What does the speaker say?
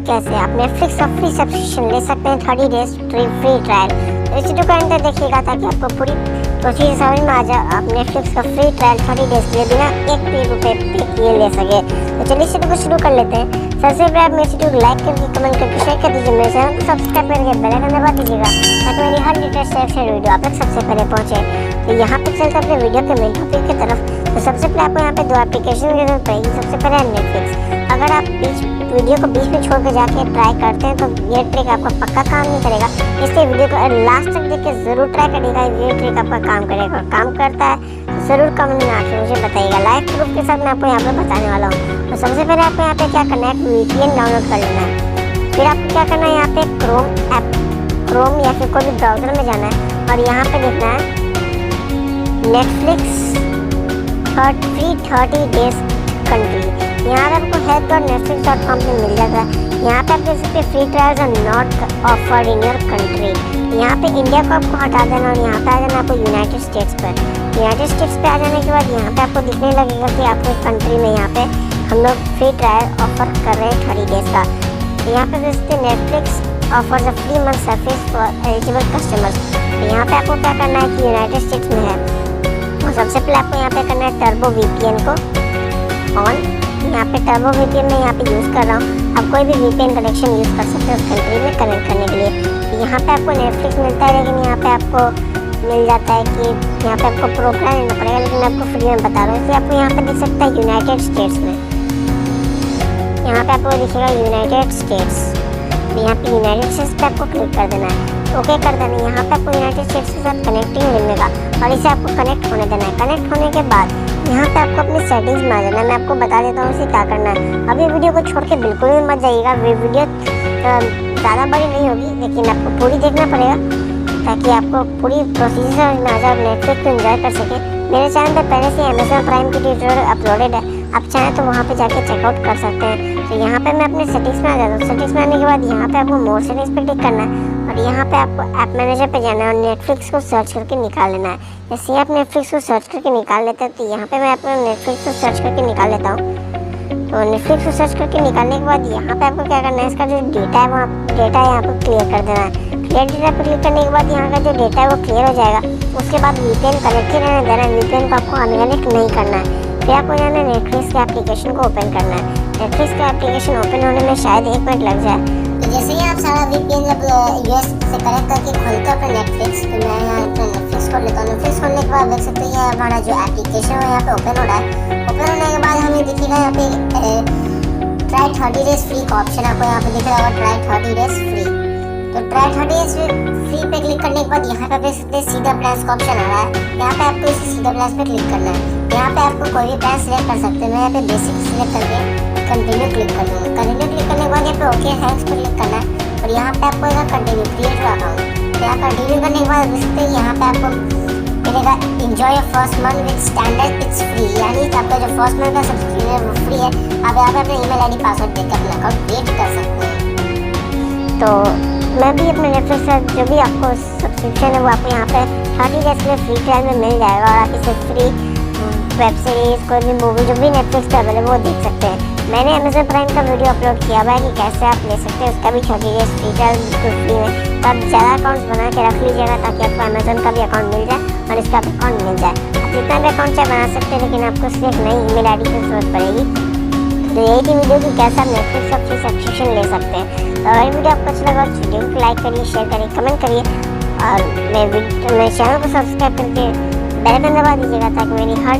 कैसे आप नेटफ्लिक्स का फ्री सब्सक्रिप्शन ले सकते हैं 30 डेज फ्री ट्रायल। तो इस वीडियो को अंत तक देखिएगा ताकि आपको पूरी प्रोसीजर समझ में आ जाए, आप नेटफ्लिक्स का फ्री ट्रायल 30 डेज के लिए बिना एक भी रुपये पे किए ले सके। तो चलिए इस वीडियो को शुरू कर लेते हैं। सबसे पहले आप मेरे वीडियो को लाइक करके कमेंट करके शेयर कर दीजिए, मेरे चैनल को सब्सक्राइब करके बेल आइकन दबा दीजिएगा ताकि मेरी हर लेटेस्ट वीडियो आप तक सबसे पहले पहुंचे। तो यहाँ पे चलते अपने वीडियो के मेन टॉपिक की तरफ। तो सबसे पहले आपको यहाँ पे दो एप्लीकेशन की जरूरत पड़ेगी। सबसे पहले है नेटफ्लिक्स। अगर आप वीडियो को बीच में छोड़ के जाके ट्राई करते हैं तो ये ट्रिक आपका पक्का काम नहीं करेगा, इसलिए वीडियो को लास्ट तक देख के जरूर ट्राई करिएगा। ये ट्रिक आपका काम करेगा, काम करता है तो जरूर कमेंट में आके मुझे बताइएगा। लाइव प्रूफ के साथ मैं आपको यहाँ पे बताने वाला हूँ। तो सबसे पहले आपको यहाँ पे क्या करना है, VPN डाउनलोड कर लेना है। फिर आपको क्या करना है, यहाँ पे क्रोम या फिर कोई भी ब्राउजर में जाना है और यहाँ पे लिखना है नेटफ्लिक्स फ्री 30 डेज कंट्री। यहाँ पे आपको help.netflix.com पे मिल जाता है। यहाँ पे आप देख सकते हैं free trials are not offered in your country. यहाँ पे इंडिया को आपको हटा देना और यहाँ पे आ जाना आपको यूनाइटेड स्टेट्स पर। यूनाइटेड स्टेट्स पे आ जाने के बाद यहाँ पे आपको दिखने लगेगा कि आपके कंट्री में यहाँ पे हम लोग फ्री ट्रायल ऑफर कर रहे हैं 30 डेज का। तो यहाँ पे देख सकते हैं Netflix offers a free month service for eligible customers. तो यहाँ पे आपको क्या करना है कि यूनाइटेड स्टेट्स में है और सबसे पहले आपको यहाँ पे करना है टर्बो VPN को ऑन। यहाँ पे टर्बो VPN में यहाँ पे यूज़ कर रहा हूँ। आप कोई भी VPN कनेक्शन यूज़ कर सकते हैं उस कंट्री में कनेक्ट करने के लिए। यहाँ पे आपको नेटफ्लिक्स मिलता है, लेकिन यहाँ पे आपको मिल जाता है कि यहाँ पे आपको प्रो प्लान लेना पड़ेगा, लेकिन मैं आपको फ्री में बता रहा हूँ। इसलिए आपको यहाँ पे दिख सकता है यूनाइटेड स्टेट्स में, यहाँ पे आपको दिखेगा यूनाइटेड स्टेट्स। यहाँ पे यूनाइटेड स्टेट्स पे आपको क्लिक कर देना है, ओके कर देना है। यहाँ पे आपको यूनाइटेड स्टेट्स के साथ कनेक्टिंग मिलेगा और इसे आपको कनेक्ट होने देना है। कनेक्ट होने के बाद यहाँ पे आपको अपनी सेटिंग्स में आ जाना है। मैं आपको बता देता हूँ इसे क्या करना है। अभी वीडियो को छोड़ के बिल्कुल भी मत जाइएगा, वीडियो ज़्यादा बड़ी नहीं होगी लेकिन आपको पूरी देखना पड़ेगा ताकि आपको पूरी प्रोसीजर में आ जाए, नेटफ्लिक्स को एंजॉय कर सके। मेरे चैनल पर पहले से Amazon प्राइम की ट्यूटोरियल अपलोडेड है, आप चाहें तो वहाँ पे जाके चेकआउट कर सकते हैं। तो यहाँ पे मैं अपने सेटिंग्स में आ जाता हूँ। सेटिंग्स में आने के बाद यहाँ पे आपको मोर सेटिंग्स पे क्लिक करना है और यहाँ पे आपको ऐप मैनेजर पे जाना है और नेटफ्लिक्स को सर्च करके निकाल लेना है। जैसे ही आप नेटफ्लिक्स को सर्च करके निकाल लेते हैं तो यहाँ पे मैं अपना नेटफ्लिक्स को सर्च करके निकाल लेता हूँ। तो नेटफ्लिक्स को सर्च करके निकालने के बाद यहाँ पे आपको क्या करना है, इसका जो डेटा है वहाँ डेटा यहाँ पर क्लियर कर देना है। क्लियर डेटा पर क्लिक करने के बाद यहाँ का जो डेटा है वो क्लियर हो जाएगा। उसके बाद VPN कनेक्ट ही रहने देना है, VPN को आपको अनकनेक्ट नहीं करना है। फिर आपको जाना है नेटफ्लिक्स के एप्लीकेशन को ओपन करना है। नेटफ्लिक्स का एप्लीकेशन ओपन होने में शायद 1 मिनट लग जाए। तो जैसे ही आप सारा VPN जब US से कनेक्ट करके खोलते हो अपना नेटफ्लिक्स, तो मैं यहाँ अपना नेटफ्लिक्स खोल लेता हूँ। नेटफ्लिक्स खोलने के बाद देख सकते हैं ये हमारा जो एप्लीकेशन है यहाँ पे ओपन हो रहा है। ओपन होने के बाद हमें दिखेगा यहाँ पे ट्राई 30 डेज फ्री का ऑप्शन आपको यहाँ पे दिख रहा होगा, ट्राई 30 डेज फ्री। तो ट्राई 30 डेज फ्री पे क्लिक करने के बाद यहाँ पे देख सकते हैं सीधा प्लान का ऑप्शन आ रहा है। यहाँ पे आपको इसी सीधा प्लान पे क्लिक करना है। यहाँ पे आपको कोई भी प्लान सिलेक्ट कर सकते हैं। मैं यहाँ पे बेसिक सिलेक्ट करके कंटिन्यू क्लिक कर दूँगा। कंटिन्यू क्लिक करने के बाद यहाँ पे ओके हैक्स पर क्लिक करना है और यहाँ पे आपको कंटिन्यू क्रिएट योर अकाउंट। तो यहाँ कंटिन्यू करने के बाद देख सकते हैं यहाँ पे आपको मिलेगा enjoy your first month with standard it's free, यानी आपका जो फर्स्ट मंथ का सब्सक्रिप्शन है वो फ्री है। आप यहाँ पे अपना ईमेल ID पासवर्ड देकर अपना अकाउंट क्रिएट कर सकते हैं। तो मैं भी अपने नेटफ्लिक्स का जो भी आपको सब्सक्रिप्शन है वो आपको यहाँ पे 30 डेज के लिए फ्री ट्रायल में मिल जाएगा और आप इसे फ्री वेब सीरीज कोई भी मूवी जो भी नेटफ्लिक्स पे अवेलेबल वो देख सकते हैं। मैंने Amazon प्राइम का वीडियो अपलोड किया हुआ है कि कैसे आप ले सकते हैं, उसका भी 30 डेज फ्री ट्रायल फ्री में। तो आप ज़्यादा अकाउंट्स बना के रख लीजिएगा ताकि आपको Amazon का भी अकाउंट मिल जाए और इसका भी अकाउंट मिल जाए। आप जितना भी अकाउंट चाहे बना सकते हैं, लेकिन आपको सिर्फ नई ईमेल ID की जरूरत पड़ेगी। तो यही थी वीडियो की कैसे आप नेटफ्लिक्स का फ्री सब्सक्रिप्शन ले सकते हैं। तो अगर वीडियो आपको अच्छा लगा तो वीडियो को लाइक करिए, शेयर करिए, कमेंट करिए और मेरे चैनल को सब्सक्राइब करके बेल आइकन दबा दीजिएगा ताकि मेरी हर